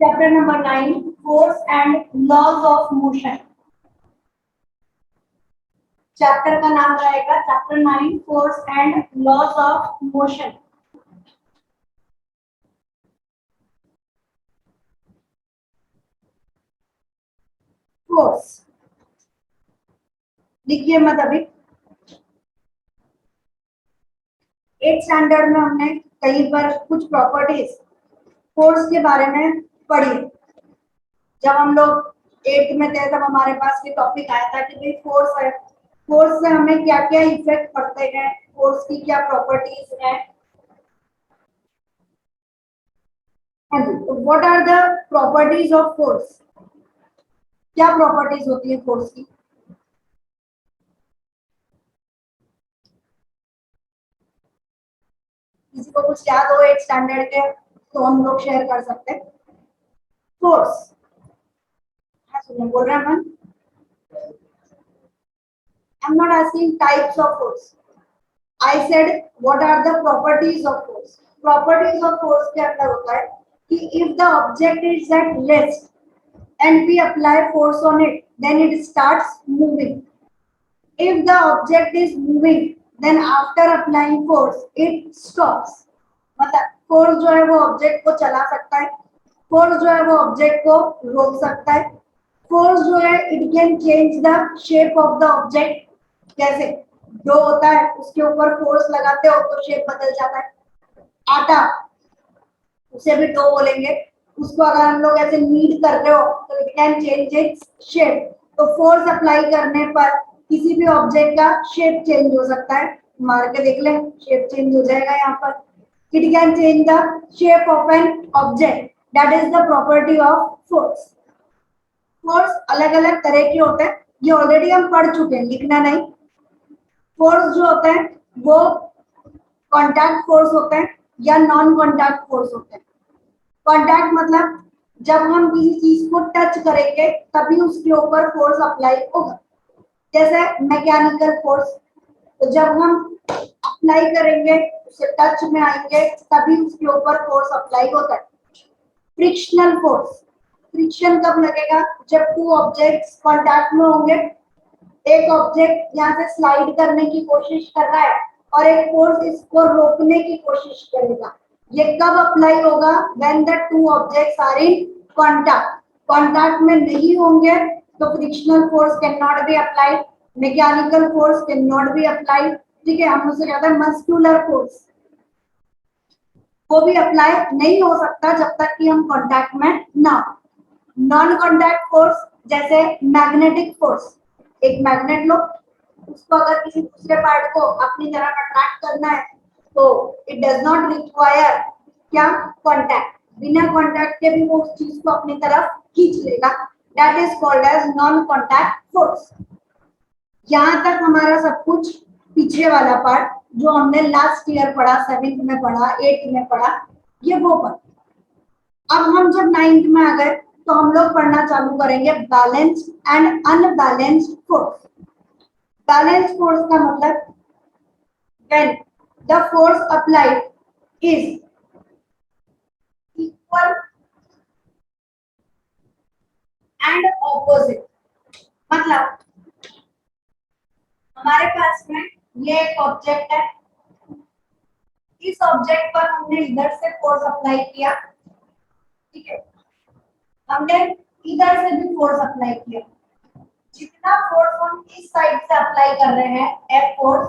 Chapter number 9, force and laws of motion. Chapter का नाम रहेगा chapter 9, force and laws of motion. Force लिखिए मत अभी। 8th स्टैंडर्ड में हमने कई बार कुछ प्रॉपर्टीज फोर्स के बारे में पढ़ी। जब हम लोग 8th में थे तब हमारे पास ये टॉपिक आया था कि भाई फोर्स है, फोर्स से हमें क्या क्या इफेक्ट पड़ते हैं, फोर्स की क्या प्रॉपर्टीज हैं। हाँ जी, तो what are the properties of force? क्या प्रॉपर्टीज होती है फोर्स की? किसी को कुछ याद हो 8th स्टैंडर्ड के तो हम लोग शेयर कर सकते हैं। फोर्स, हाँ सुनिए बोल रहे हैं हम। I am not asking types of force, I said what are the properties of force. Properties of force के अंदर होता है कि if the object is at rest and we apply force on it, then it starts moving. If the object is moving, then after applying force, it stops. मतलब force जो है वो object को चला सकता है, फोर्स जो है वो ऑब्जेक्ट को रोक सकता है। फोर्स जो है it can change the shape of the object. कैसे? डो होता है, उसके ऊपर फोर्स लगाते हो तो शेप बदल जाता है। आटा, उसे भी डो बोलेंगे, उसको अगर हम लोग ऐसे नीड कर रहे हो तो it can change its shape. तो फोर्स अप्लाई करने पर किसी भी ऑब्जेक्ट का शेप चेंज हो सकता है। मार के देख ले, शेप चेंज हो जाएगा यहाँ पर। It can change the shape of an object, that is the property of force. Force अलग अलग तरह के होते हैं, ये ऑलरेडी हम पढ़ चुके हैं, लिखना नहीं। फोर्स जो होते हैं वो कॉन्टैक्ट फोर्स होते हैं या नॉन कॉन्टैक्ट फोर्स होते हैं। कॉन्टैक्ट मतलब जब हम किसी चीज को टच करेंगे तभी उसके ऊपर फोर्स अप्लाई होगा। जैसे मैकेनिकल फोर्स, तो जब हम अप्लाई करेंगे, उसे टच में आएंगे तभी उसके ऊपर फोर्स अप्लाई होता है। फ्रिक्शनल फोर्स, फ्रिक्शन कब लगेगा? जब टू ऑब्जेक्ट्स कांटेक्ट में होंगे। एक ऑब्जेक्ट यहाँ से स्लाइड करने की कोशिश कर रहा है और एक फोर्स इसको रोकने की कोशिश करेगा। ये कब अप्लाई होगा? When the two objects are in contact. Contact में नहीं होंगे तो frictional force can not be applied, mechanical force can not be applied. ठीक है, हम उसे कहते हैं मस्कुलर फोर्स, वो भी अप्लाई नहीं हो सकता जब तक कि हम कांटेक्ट में ना हो। नॉन कांटेक्ट फोर्स जैसे मैग्नेटिक फोर्स, एक मैग्नेट लो, उसको अगर किसी दूसरे पार्ट को अपनी तरफ अट्रैक्ट करना है तो इट डज नॉट रिक्वायर क्या? कांटेक्ट। बिना कांटेक्ट के भी वो उस चीज को अपनी तरफ खींच लेगा। That is called as non contact force. यहाँ तक हमारा सब कुछ पीछे वाला पार्ट जो हमने लास्ट ईयर पढ़ा, 7th में पढ़ा, 8th में पढ़ा, ये वो पढ़ा। अब हम जब 9th में आ गए तो हम लोग पढ़ना चालू करेंगे balanced and unbalanced force. Balanced force का मतलब when the force applied is equal and opposite। मतलब हमारे पास में ये एक ऑब्जेक्ट है, इस ऑब्जेक्ट पर हमने इधर से फोर्स अप्लाई किया, ठीक है, हमने इधर से भी फोर्स अप्लाई किया। जितना फोर्स हम इस साइड से अप्लाई कर रहे हैं F force,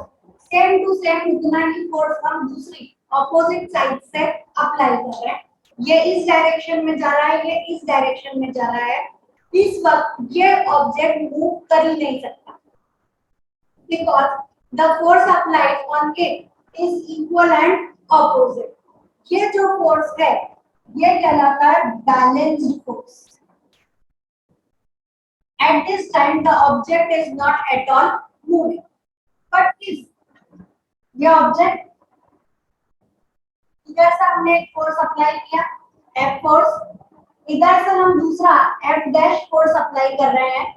same to same उतना ही फोर्स हम दूसरी ऑपोजिट साइड से अप्लाई कर रहे हैं। ये इस डायरेक्शन में जा रहा है, ये इस डायरेक्शन में जा रहा है। इस वक्त ये ऑब्जेक्ट मूव कर ही नहीं सकता because the force applied on it is equal and opposite. ये जो फोर्स है ये कहलाता है balanced force. At this time, the object is not at all moving. But if ये ऑब्जेक्ट इधर से हमने एक फोर्स अप्लाई किया F फोर्स, इधर से हम दूसरा F डैश फोर्स अप्लाई कर रहे हैं।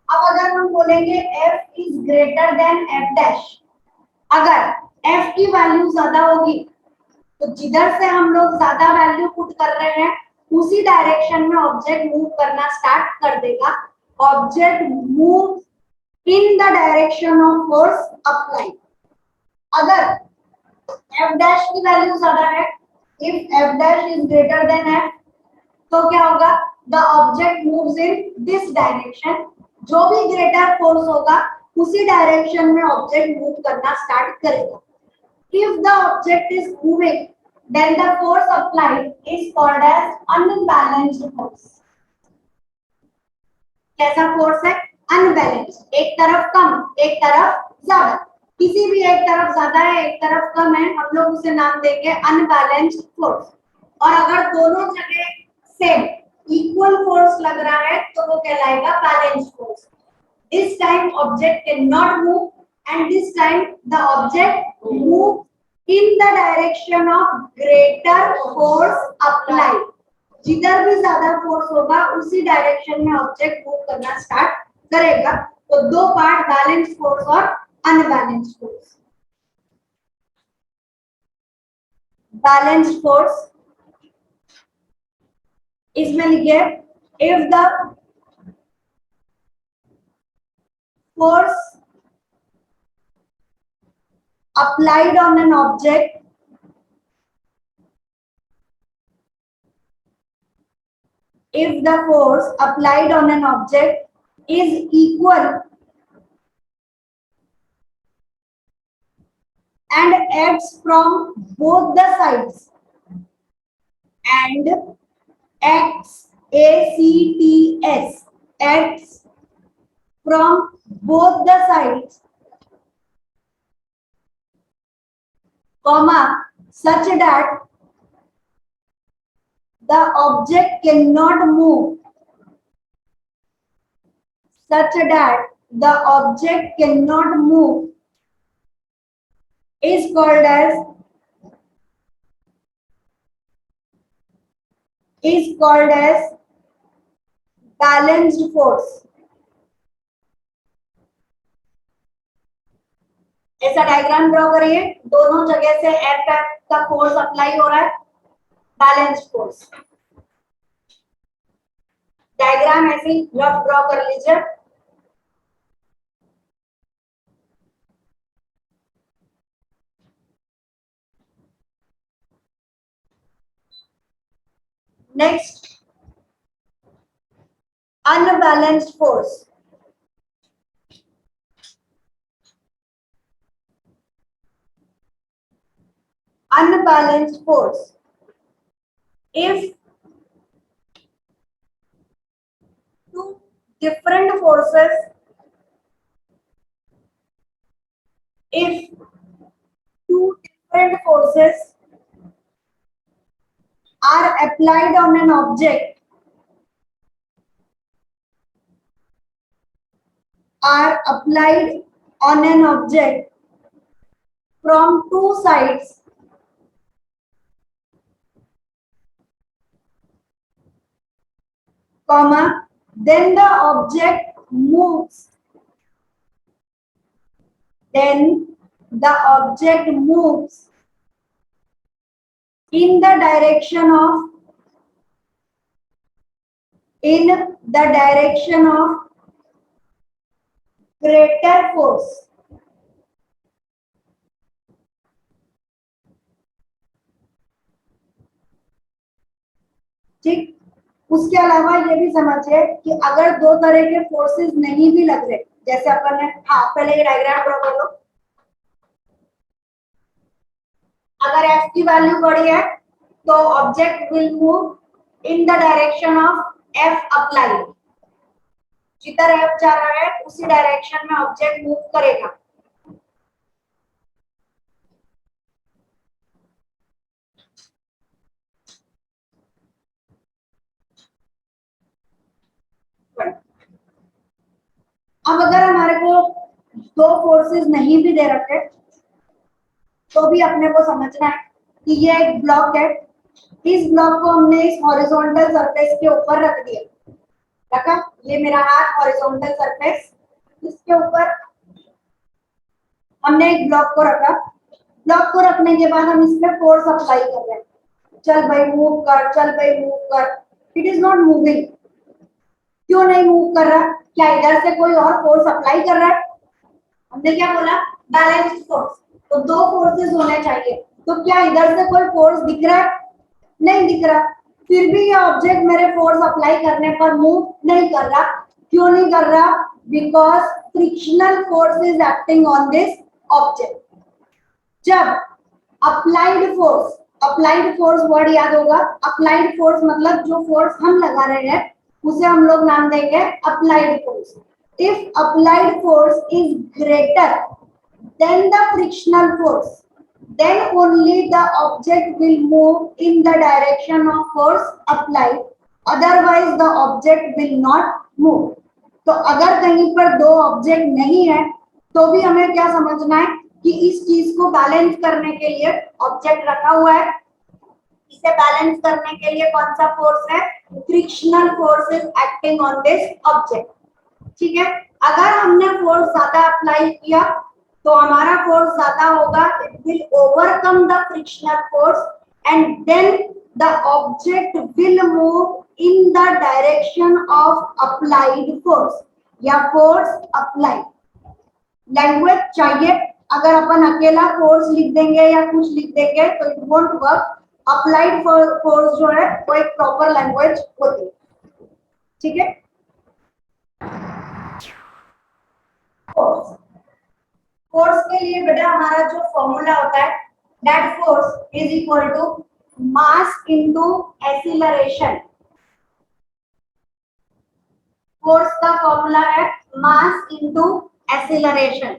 अब अगर हम बोलेंगे F is greater than F dash, अगर F की वैल्यू ज्यादा होगी तो जिधर से हम लोग ज्यादा वैल्यू पुट कर रहे हैं उसी डायरेक्शन में ऑब्जेक्ट मूव करना स्टार्ट कर देगा। Object move in the direction of force applied. अगर एफ डैश की वैल्यू ज्यादा है, if F dash is greater than F, तो क्या होगा, the object moves in this direction. जो भी ग्रेटर फोर्स होगा उसी डायरेक्शन में ऑब्जेक्ट मूव करना स्टार्ट करेगा। If the object is moving, then the force applied is called as unbalanced force. कैसा फोर्स है? अनबैलेंस्ड, एक तरफ कम एक तरफ ज्यादा। किसी भी एक तरफ ज्यादा है एक तरफ कम है, हम लोग उसे नाम देंगे अनबैलेंस्ड फोर्स। और अगर दोनों जगह सेम इक्वल फोर्स लग रहा है तो वो कहलाएगा balanced force. This time object cannot move and this time the object moves in the direction of greater force applied. जिधर भी ज्यादा फोर्स होगा उसी डायरेक्शन में ऑब्जेक्ट मूव करना स्टार्ट करेगा। तो दो पार्ट, बैलेंस्ड फोर्स और अनबैलेंस्ड फोर्स। बैलेंस्ड फोर्स इसमें लिखिए, if the force applied on an object if the force applied on an object is equal and acts from both the sides and acts acts from both the sides, comma, such that the object cannot move, such that the object cannot move is called as balanced force. ऐसा diagram draw करिए, दोनों जगह से F का force apply हो रहा है, balanced force. Diagram ऐसे रफ ड्रॉ कर लीजिए। Next, unbalanced force. Unbalanced force, if two different forces, are applied on an object, from two sides, comma, then the object moves in the direction of greater force. ठीक, उसके अलावा ये भी समझिए कि अगर दो तरह के फोर्सेस नहीं भी लग रहे, जैसे अपन ने, हाँ पहले ये डायग्राम ड्रॉ कर लो। अगर एफ की वैल्यू बड़ी है तो object will move in the direction of F applied. जिधर एफ जा रहा है उसी डायरेक्शन में ऑब्जेक्ट मूव करेगा। अब अगर हमारे को दो फोर्सेस नहीं भी दे रखे तो भी अपने को समझना है कि ये एक ब्लॉक है, इस ब्लॉक को हमने इस हॉरिजॉन्टल सरफेस के ऊपर रख दिया, रखा, ये मेरा हाथ हॉरिजॉन्टल सरफेस, इसके ऊपर हमने एक ब्लॉक को रखा। ब्लॉक को रखने के बाद हम इस पे फोर्स अप्लाई कर रहे हैं, चल भाई मूव कर, चल भाई मूव कर। It is not moving. क्यों नहीं मूव कर रहा? क्या इधर से कोई और फोर्स अप्लाई कर रहा है? हमने क्या बोला? Balance force. तो दो फोर्सेस होने चाहिए। तो क्या इधर से कोई फोर्स दिख रहा है? नहीं दिख रहा। फिर भी ये ऑब्जेक्ट मेरे फोर्स अप्लाई करने पर मूव नहीं कर रहा। क्यों नहीं कर रहा? Because frictional force is acting on this object. जब अप्लाइड फोर्स वर्ड याद होगा। अप्लाइड फोर्स मतलब जो फोर्स हम लगा रहे हैं उसे हम लोग नाम देंगे applied force. If applied force is greater than the frictional force, then only the object will move in the direction of force applied, otherwise the object will not move। तो अगर कहीं पर दो ऑब्जेक्ट नहीं है तो भी हमें क्या समझना है कि इस चीज को बैलेंस करने के लिए ऑब्जेक्ट रखा हुआ है। इसे बैलेंस करने के लिए कौन सा फोर्स है? Frictional force is acting on this object. ठीक है, अगर हमने फोर्स ज्यादा अप्लाई किया तो हमारा फोर्स ज्यादा होगा, it will overcome the frictional force and then the object will move in the direction of applied force या फोर्स अप्लाइड। लैंग्वेज चाहिए, अगर अपन अकेला फोर्स लिख देंगे या कुछ लिख देंगे तो it won't work. Applied force जो है वो एक प्रॉपर लैंग्वेज होती है। ठीक है, फोर्स के लिए बेटा हमारा जो फॉर्मूला होता है, that force is equal to mass into acceleration. Force का फॉर्मूला है मास इनटू एक्सीलरेशन।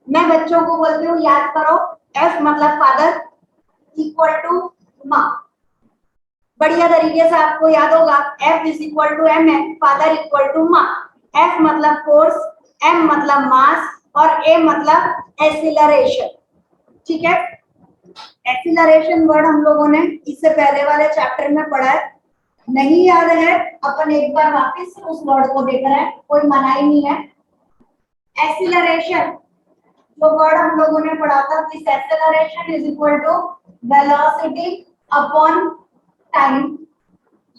मैं बच्चों को बोलती हूँ याद करो, F मतलब फादर इक्वल टू माँ। बढ़िया तरीके से आपको याद होगा, F is equal to M है, फादर इक्वल टू माँ। F मतलब फोर्स, M मतलब मास और A मतलब एक्सीलरेशन। ठीक है, एक्सीलरेशन वर्ड हम लोगों ने इससे पहले वाले चैप्टर में पढ़ा है। नहीं याद है, अपन एक बार वापस उस वर्ड को देख रहे हैं, कोई मना ही नहीं है। एक्सीलरेशन जो वर्ड हम लोगों ने पढ़ा था, this acceleration is equal to velocity upon time,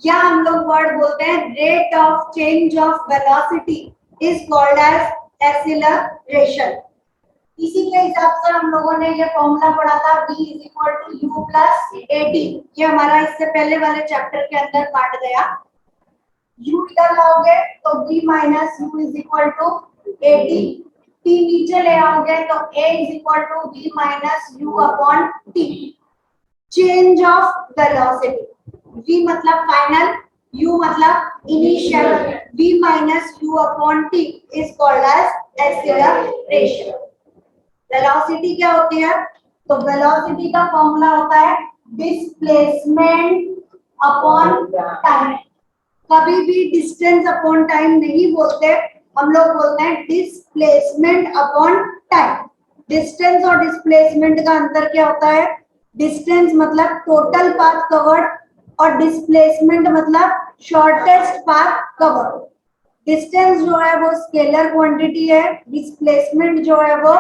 या हम लोग वर्ड बोलते हैं rate of change of velocity is called as acceleration. इसी के हिसाब से हम लोगों ने ये फॉर्मूला पढ़ा था, v is equal to u plus at। ये हमारा इससे पहले वाले चैप्टर के अंदर काट गया। u इधर लाओगे तो v minus u is equal to at, t नीचे ले आओगे तो a is equal to v minus u upon t। Change of velocity, v मतलब फाइनल, u मतलब initial, v minus u upon t is called as acceleration. Velocity क्या होती है? तो वेलोसिटी का फॉर्मूला होता है डिस्प्लेसमेंट अपॉन टाइम। कभी भी डिस्टेंस अपॉन टाइम नहीं बोलते, हम लोग बोलते हैं डिस्प्लेसमेंट अपॉन टाइम। डिस्टेंस और डिस्प्लेसमेंट का अंतर क्या होता है? डिस्टेंस मतलब टोटल पाथ कवर्ड और डिस्प्लेसमेंट मतलब शॉर्टेस्ट पाथ कवर्ड। डिस्टेंस जो है वो स्केलर क्वांटिटी है, डिस्प्लेसमेंट जो है वो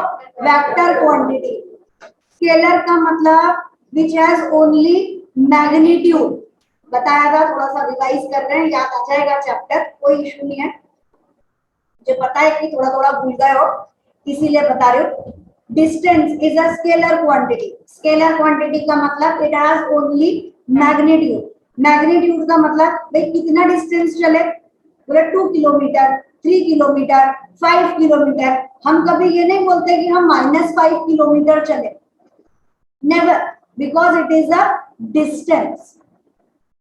वेक्टर क्वांटिटी। स्केलर का मतलब विच हैज ओनली मैग्नीट्यूड, बताया था, थोड़ा सा रिवाइज कर रहे हैं, याद आ जाएगा चैप्टर, कोई इशू नहीं है। मुझे पता है कि थोड़ा थोड़ा भूल गए हो, इसीलिए बता रही हूँ। Distance is a scalar quantity. Scalar quantity का मतलब it has only magnitude. Magnitude का मतलब भाई कितना डिस्टेंस चले, बोले 2 किलोमीटर, 3 किलोमीटर, 5 किलोमीटर। हम कभी ये नहीं बोलते कि हम -5 किलोमीटर चले, never, because it is a distance.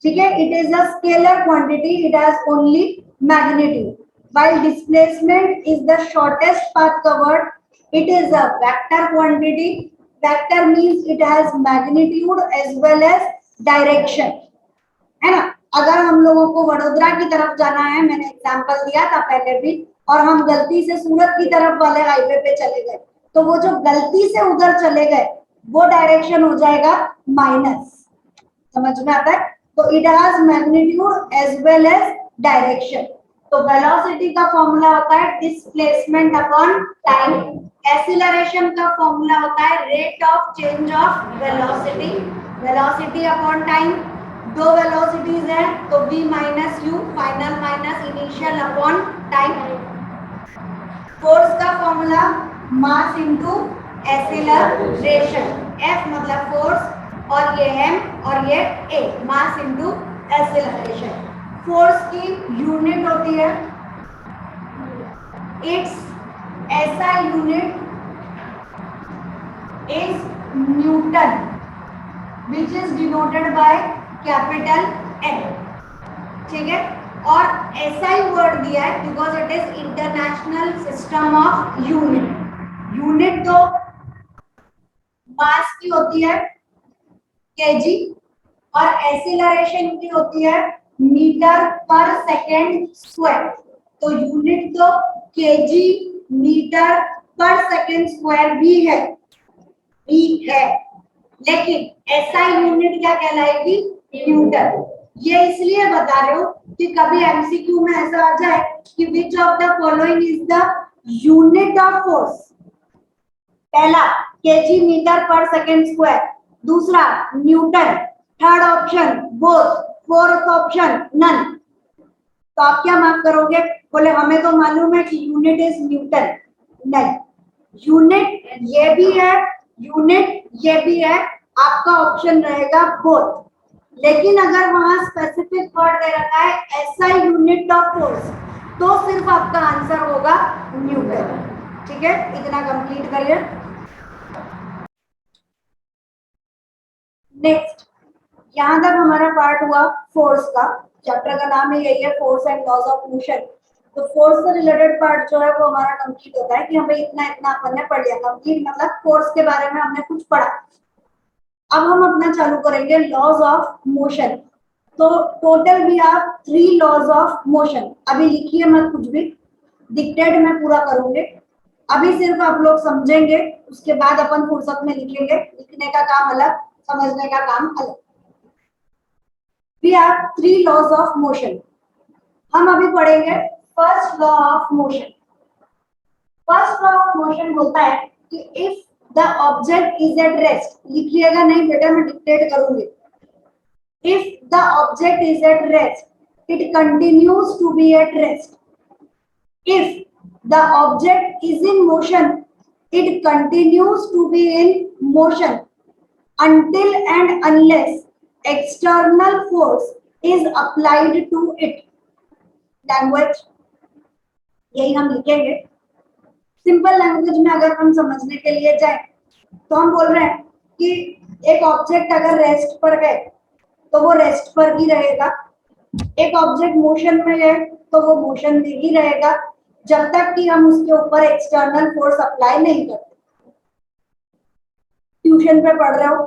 ठीक है, it is a scalar quantity, it has only magnitude. while displacement is the shortest path covered, it is a vector quantity. Vector means it has magnitude as well as direction, है ना। अगर हम लोगों को वडोदरा की तरफ जाना है, मैंने एग्जांपल दिया था पहले भी, और हम गलती से सूरत की तरफ वाले हाईवे पे चले गए, तो वो जो गलती से उधर चले गए वो डायरेक्शन हो जाएगा माइनस। समझ में आता है? तो it has magnitude as well as direction. तो वेलोसिटी का फॉर्मूला होता है डिस्प्लेसमेंट अपॉन टाइम। एक्सीलरेशन का फॉर्मूला होता है rate of change of velocity, velocity upon time. दो वेलोसिटीज है तो v minus u final minus initial upon time. Force का formula mass into acceleration, F मतलब फोर्स और ये m और ये a, mass into acceleration. Force की यूनिट होती है, it's SI unit is Newton, which is denoted by capital N। ठीक है, और SI वर्ड दिया है because it is international system of unit. Unit तो मास की होती है केजी और एक्सीलरेशन की होती है मीटर पर सेकेंड स्क्वायर। तो यूनिट तो KG meter per second square भी है, लेकिन एसआई यूनिट क्या कहलाएगी? न्यूटन। ये इसलिए बता रहे हो कि कभी एमसीक्यू में ऐसा आ जाए कि which of the following is the unit of force. पहला KG meter per second square, दूसरा Newton, third option both, fourth option none. तो आप क्या मार्क करोगे? बोले हमें तो मालूम है कि यूनिट इज न्यूटन। नहीं, यूनिट ये भी है, यूनिट ये भी है, आपका ऑप्शन रहेगा बोथ। लेकिन अगर वहां स्पेसिफिक वर्ड दे रखा है एसआई यूनिट ऑफ फोर्स, तो सिर्फ आपका आंसर होगा न्यूटन। ठीक है, इतना कंप्लीट करिए। नेक्स्ट, यहां तक हमारा पार्ट हुआ फोर्स का। चैप्टर का नाम ही यही है, force and laws of motion. तो फोर्स से रिलेटेड पार्ट जो है वो हमारा कंप्लीट होता है कि हमें इतना इतना अपन ने पढ़ लिया। कंप्लीट मतलब फोर्स के बारे में हमने कुछ पढ़ा। अब हम अपना चालू करेंगे लॉज ऑफ मोशन। तो टोटल भी आप 3 लॉज ऑफ मोशन। अभी लिखिए मत कुछ भी, डिक्टेट मैं पूरा करूंगे। अभी सिर्फ आप लोग समझेंगे, उसके बाद अपन फुर्सत में लिखेंगे। लिखने का काम अलग, समझने का काम अलग। We have 3 laws of motion। हम अभी पढ़ेंगे first law of motion. First law of motion बोलता है कि if the object is at rest, लिखिएगा नहीं बेटा, मैं डिक्टेट करूंगी। If the object is at rest, it continues to be at rest. If the object is in motion, it continues to be in motion until and unless external force is applied to it। Language यही हम लिखेंगे। Simple language में अगर हम समझने के लिए जाए तो हम बोल रहे हैं कि एक ऑब्जेक्ट अगर रेस्ट पर है तो वो रेस्ट पर ही रहेगा, एक ऑब्जेक्ट मोशन में है तो वो मोशन में ही रहेगा, जब तक कि हम उसके ऊपर एक्सटर्नल फोर्स अप्लाई नहीं करते। ट्यूशन पे पढ़ रहे हो,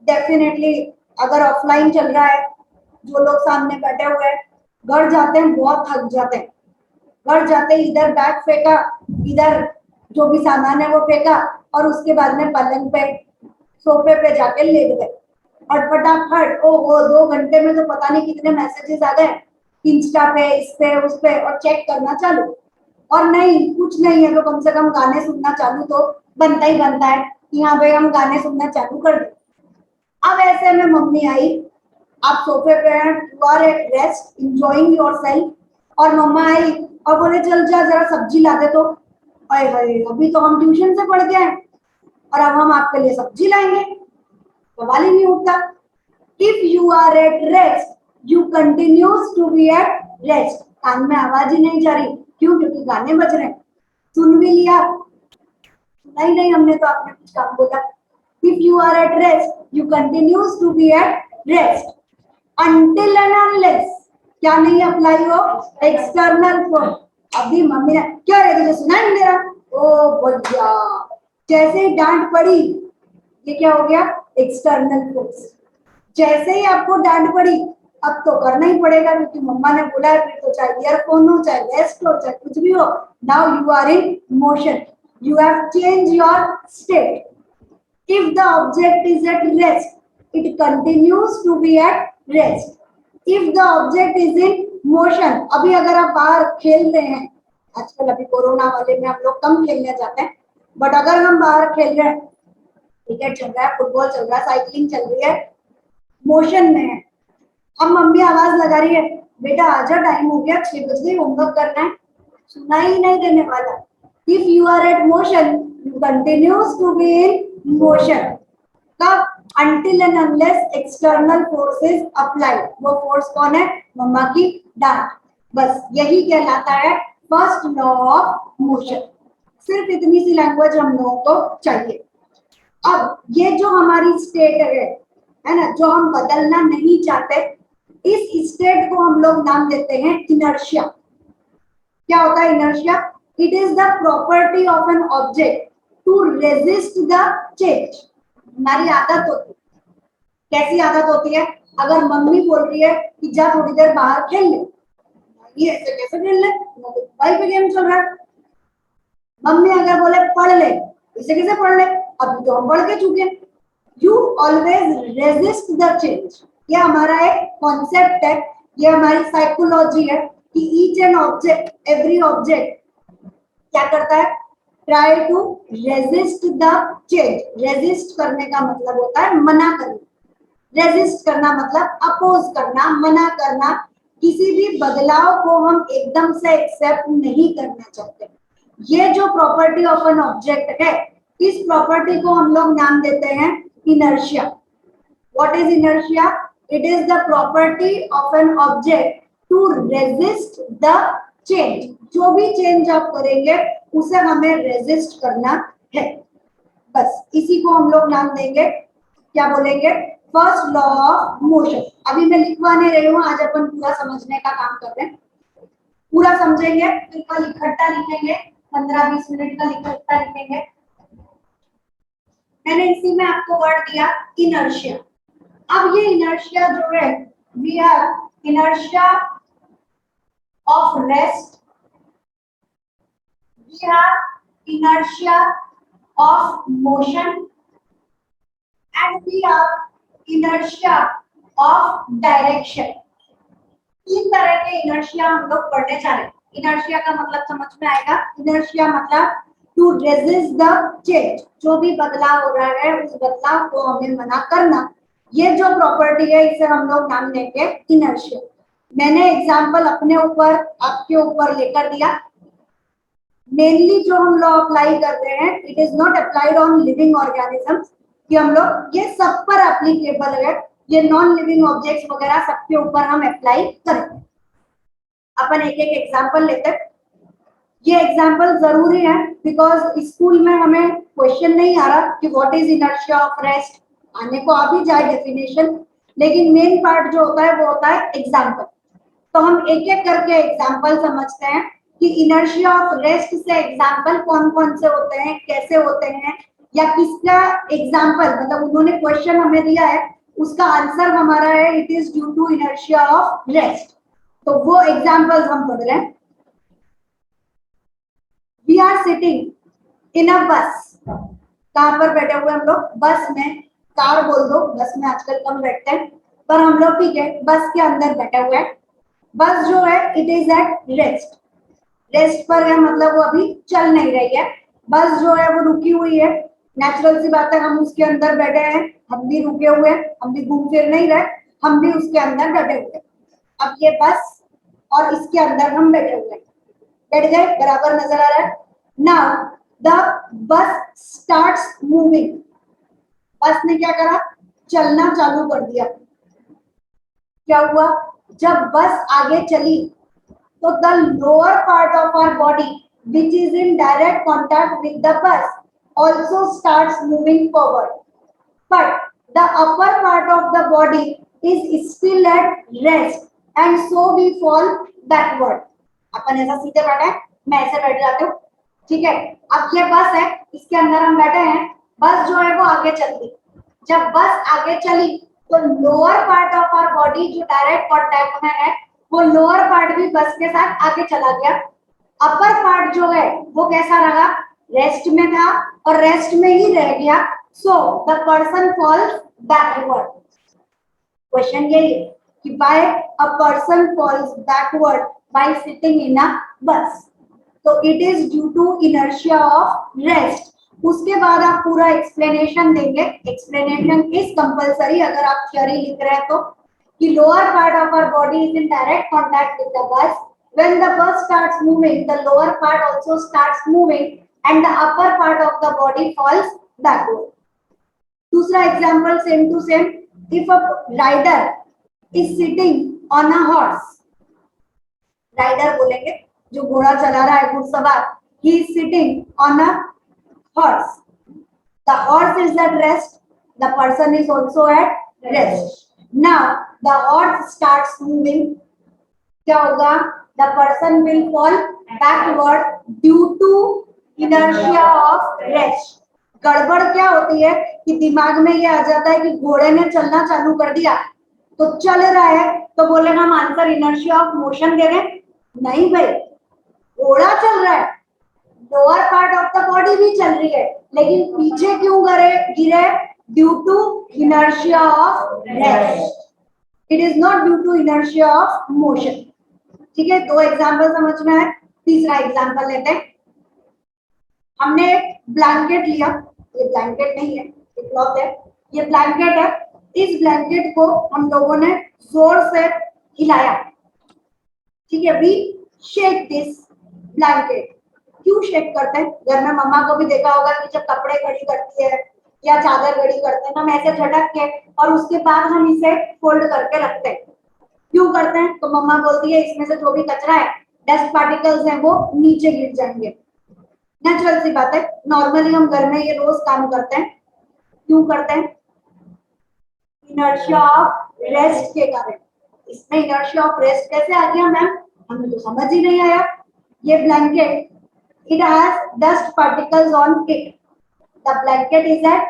डेफिनेटली अगर ऑफलाइन चल रहा है, जो लोग सामने बैठे हुए हैं, घर जाते हैं बहुत थक जाते हैं। घर जाते इधर बैग फेंका, इधर जो भी सामान है वो फेंका, और उसके बाद में पलंग पे सोफे पे जाके लेट गए और फटाफट ओ वो 2 घंटे में तो पता नहीं कितने मैसेजेस आ गए इंस्टा पे, इस पे उस पे, और चेक करना चालू। और नहीं कुछ नहीं है तो कम से कम गाने सुनना चालू तो बनता ही बनता है। यहाँ पे हम गाने सुनना चालू कर दे। अब ऐसे में मम्मी आई, आप सोफे पे हैं, you are at rest enjoying yourself, और मम्मा आई और बोले चल जा जरा सब्जी ला दे। तो अरे भाई अभी तो हम ट्यूशन से पढ़ के आए और अब हम आपके लिए सब्जी लाएंगे, सवाल ही नहीं उठता। If you are at rest, you continues to be at rest. कान में आवाज ही नहीं जा रही, क्यों? क्योंकि गाने बज रहे हैं। सुन भी लिया? नहीं हमने तो आपने कुछ काम बोला। If you are at rest, you continues to be at rest until and unless क्या नहीं अप्लाई हो एक्सटर्नल फोर्स। अभी मम्मी ने क्या रे तुझे सुना नहीं दे रहा? ओ भैया, जैसे ही डांट पड़ी, ये क्या हो गया? External force. जैसे ही आपको डांट पड़ी, अब तो करना ही पड़ेगा क्योंकि मम्मा ने बोला है, फिर तो चाहे ईयरफोन हो, चाहे रेस्ट हो, चाहे कुछ भी हो, now you are in motion, you have change your state. If the object is at rest, it continues to be at rest. If the object is in motion, अभी अगर आप बाहर खेल रहे हैं, आजकल अभी कोरोना वाले में हम लोग कम खेलने जाते हैं, बट अगर हम बाहर खेल रहे हैं, क्रिकेट चल रहा है, फुटबॉल चल रहा है, साइकिलिंग चल रही है, मोशन में है, अब मम्मी आवाज लगा रही है, बेटा आजा टाइम हो गया, 6 बज गई, होमवर्क करना है, सुना ही नहीं देने वाला। If you are at motion you continues to be in motion. कब? until and unless external force is applied। वो फोर्स कौन है? मम्मा की डांट। बस यही कहलाता है फर्स्ट लॉ ऑफ मोशन। सिर्फ इतनी सी लैंग्वेज हम लोगों को चाहिए। अब ये जो हमारी स्टेट है ना, जो हम बदलना नहीं चाहते, इस स्टेट को हम लोग नाम देते हैं इनर्शिया। क्या होता है inertia? It is the property of an object to resist the change. हमारी आदत होती है। कैसी आदत होती है? अगर मम्मी बोल रही है कि जा थोड़ी देर बाहर खेल ले, ये ऐसे कैसे खेल ले, मोबाइल पे गेम चल रहा है। मम्मी अगर बोले पढ़ ले, इसे कैसे पढ़ ले, अभी तो हम पढ़ के चुके। You always resist the change. ये हमारा एक कॉन्सेप्ट है, ये हमारी साइकोलॉजी है कि each and object, every object क्या करता है? Try to resist the change. Resist करने का मतलब होता है मना करना। रेजिस्ट करना मतलब अपोज करना, मना करना। किसी भी बदलाव को हम एकदम से एक्सेप्ट नहीं करना चाहते। ये जो प्रॉपर्टी ऑफ एन ऑब्जेक्ट है, इस प्रॉपर्टी को हम लोग नाम देते हैं inertia. What is inertia? It is the property of an object to resist the change. जो भी चेंज आप करेंगे उसे हमें रेजिस्ट करना है। बस इसी को हम लोग नाम देंगे, क्या बोलेंगे? First law of motion. अभी मैं लिखवा नहीं रही हूँ, आज अपन पूरा समझने का काम कर रहे हैं। पूरा समझेंगे फिर कल इकट्ठा लिखेंगे, 15-20 मिनट का इकट्ठा लिखेंगे। मैंने इसी में आपको वर्ड दिया इनर्शिया। अब ये इनर्शिया जो है, we are inertia of rest, we are inertia of motion and we are inertia of direction. तीन तरह के इनर्शिया हम लोग पढ़ने जा रहे हैं। इनर्शिया का मतलब समझ में आएगा? इनर्शिया मतलब टू रेजिस्ट द चेंज। जो भी बदलाव हो रहा है उस बदलाव को हमें मना करना। ये जो प्रॉपर्टी है इसे हम लोग नाम देंगे इनर्शिया। मैंने एग्जांपल अपने ऊपर, आपके ऊपर लेकर दिया। मेनली जो हम लोग अप्लाई करते हैं, it is not applied on living organisms, कि हम लोग ये सब पर एप्लीकेबल है। ये नॉन लिविंग ऑब्जेक्ट्स वगैरह सबके ऊपर हम अप्लाई करते हैं। अपन एक एक एग्जांपल लेते हैं। ये एग्जांपल जरूरी है बिकॉज स्कूल में हमें क्वेश्चन नहीं आ रहा कि what is inertia of rest. आने को आ भी जाए डेफिनेशन, लेकिन मेन पार्ट जो होता है वो होता है एग्जांपल। तो हम एक एक करके एग्जांपल समझते हैं कि इनर्शिया ऑफ रेस्ट से एग्जांपल कौन कौन से होते हैं, कैसे होते हैं, या किसका एग्जांपल, मतलब उन्होंने क्वेश्चन हमें दिया है उसका आंसर हमारा है it is due to inertia of rest. तो वो एग्जांपल्स हम पढ़ रहे हैं। We are sitting in a bus. कहां पर बैठे हुए हम लोग? बस में। कार बोल दो, बस में आजकल कम बैठते हैं, पर हम लोग ठीक है बस के अंदर बैठे हुए हैं। बस जो है it is at rest. Rest पर है मतलब वो अभी चल नहीं रही है। बस जो है वो रुकी हुई है। नेचुरल सी बात है, हम उसके अंदर बैठे हैं, हम भी रुके हुए हैं, हम भी घूम फिर नहीं रहे, हम भी उसके अंदर बैठे हुए हैं। अब ये बस और इसके अंदर हम बैठे हुए हैं। बैठ गए? बराबर नजर आ रहा है? Now the bus starts moving. बस ने क्या करा? चलना चालू कर दिया। क्या हुआ? जब बस आगे चली तो the lower part of our body which is in direct contact with the bus also starts moving forward, but the upper part of the body is still at rest and so we fall backward। अपन ऐसा सीधे बैठे हैं, मैं ऐसे बैठ जाती हूँ, ठीक है। अब ये बस है, इसके अंदर हम बैठे हैं, बस जो है वो आगे चलती। जब बस आगे चली तो lower part of our body जो डायरेक्ट कांटेक्ट में है, वो लोअर पार्ट भी बस के साथ आगे चला गया। अपर पार्ट जो है वो कैसा रहा? रेस्ट में था और रेस्ट में ही रह गया। So the person falls backward. Question यही है कि why a person falls backward by sitting in a bus. तो it is due to inertia of rest. उसके बाद आप पूरा एक्सप्लेनेशन देंगे। एक्सप्लेनेशन इज कंपलसरी अगर आप थ्योरी लिख रहे हैं तो। कि lower part of our body is in direct contact with the bus. When the bus starts moving, the lower part also starts moving and the upper part of the body falls backward. दूसरा example same to same. If a rider is sitting on a horse, rider बोलेंगे जो घोड़ा चला रहा है, घुड़सवार, he is sitting on a horse. The horse is at rest, the person is also at rest. Now the horse starts moving, क्या होगा? The person will fall backward due to inertia of rest. गड़बड़ क्या होती है कि दिमाग में ये आ जाता है कि घोड़े ने चलना चालू कर दिया तो चल रहा है, तो बोलेगा हम आंसर इनर्शिया ऑफ मोशन दे रहे हैं। नहीं भाई, घोड़ा चल रहा है, lower part of the body भी चल रही है, लेकिन पीछे क्यों गिरे? Due to inertia of rest. It is not due to inertia of motion. ठीक है, दो एग्जांपल समझ में आए. तीसरा एग्जांपल लेते हैं. हमने एक ब्लैंकेट लिया, ये ब्लैंकेट नहीं है, ये क्लॉथ है, ये ब्लैंकेट है. इस ब्लैंकेट को हम लोगों ने जोर से हिलाया. ठीक है, वी शेक दिस ब्लैंकेट. क्यों शेक करते हैं? घर में मम्मा को भी देखा होगा कि जब कपड़े घड़ी करती है या चादर घड़ी करते हैं, हम ऐसे झटक के और उसके बाद हम इसे फोल्ड करके रखते हैं. क्यों करते हैं? तो मम्मा बोलती है इसमें से जो भी कचरा है, डस्ट पार्टिकल्स हैं, वो नीचे गिर जाएंगे. नेचुरल सी बात है, नॉर्मली हम घर में ये रोज काम करते हैं. क्यों करते हैं? इनर्शिया ऑफ रेस्ट के कारण. इसमें इनर्शिया ऑफ रेस्ट कैसे आ गया मैम? हमें तो समझ ही नहीं आया. ये blanket, it has dust particles on it. The blanket is at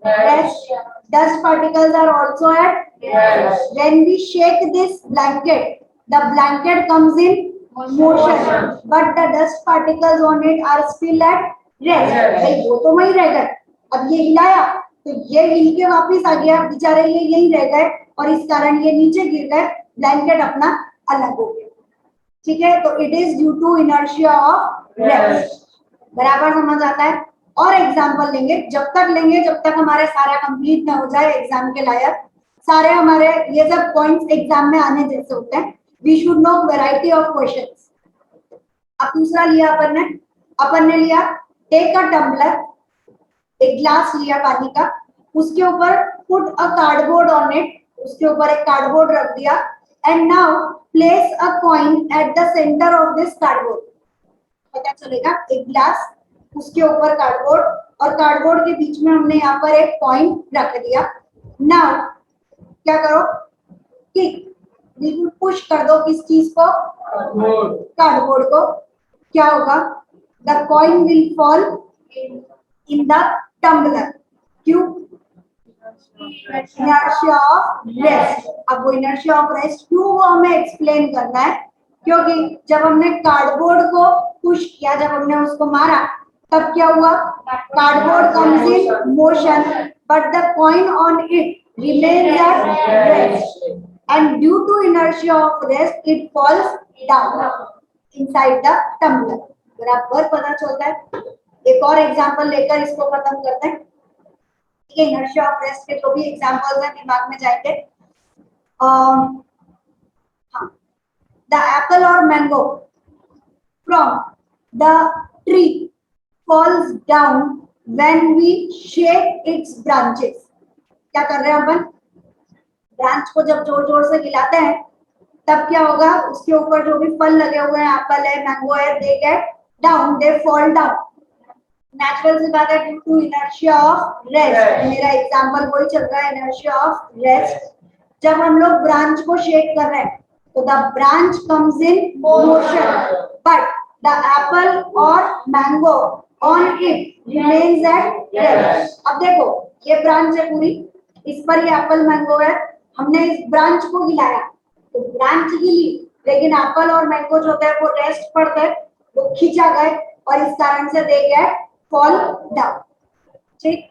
rest. Dust particles are also at rest. When we shake this blanket, the blanket comes in motion, but the dust particles on it are still at rest. भाई वो तो वहीं रह गए. अब ये हिलाया तो ये हिल के वापिस आ गया, बेचारे ये यहीं रह गए और इस कारण ये नीचे गिर गए, ब्लैंकेट अपना अलग हो गया. ठीक है, तो it is due to inertia of rest. बराबर समझ आता है? और एग्जांपल लेंगे, जब तक लेंगे जब तक हमारे सारा कंप्लीट ना हो जाए एग्जाम के लायक. सारे हमारे ये सब पॉइंट्स एग्जाम में आने जैसे होते हैं. We should know variety of questions. अब दूसरा लिया अपन ने लिया टेक अ टम्बलर, एक ग्लास लिया पानी का, उसके ऊपर put a cardboard on it, उसके ऊपर एक कार्डबोर्ड रख दिया. And now place a coin at the centre of this cardboard. पता चलेगा एक ग्लास, उसके ऊपर कार्डबोर्ड और कार्डबोर्ड के बीच में हमने यहाँ पर एक कॉइन रख दिया. नाउ क्या करो? किक, बिल्कुल पुश कर दो. किस चीज को? कार्डबोर्ड को. क्या होगा? The coin will fall in the tumbler. क्यों? Inertia of rest. अब वो इनर्शिया ऑफ रेस्ट क्यों, वो हमें एक्सप्लेन करना है. क्योंकि जब हमने कार्डबोर्ड को पुश किया, जब हमने उसको मारा, तब क्या हुआ? Cardboard comes in motion but the coin on it remains at rest and due to inertia of rest it falls down inside the tumbler. बराबर पता चलता है? एक और एग्जांपल लेकर इसको खत्म करते हैं. ठीक है, इनर्शिया ऑफ रेस्ट के जो भी एग्जांपल्स हैं दिमाग में जाएंगे. हाँ, the apple or mango from the tree falls down when we shake its branches. क्या कर रहे हैं अपन? ब्रांच को जब जोर जोर से हिलाते हैं तब क्या होगा? उसके ऊपर जो भी फल लगे हुए हैं, एप्पल है, मैंगो है, they get down, they fall down. Natural सी बात है, due to inertia of rest. मेरा एग्जांपल वही चल रहा है, इनर्शिया ऑफ रेस्ट. जब हम लोग ब्रांच को शेक कर रहे हैं तो the branch comes in motion but the apple or mango on it remains at rest. अब देखो ये ब्रांच है पूरी, इस पर ये एप्पल मैंगो है, हमने इस ब्रांच को हिलाया तो ब्रांच हिली, लेकिन एप्पल और मैंगो जो है वो रेस्ट पर थे, वो खींचा गए और इस कारण से दे गए फॉल डाउन. ठीक,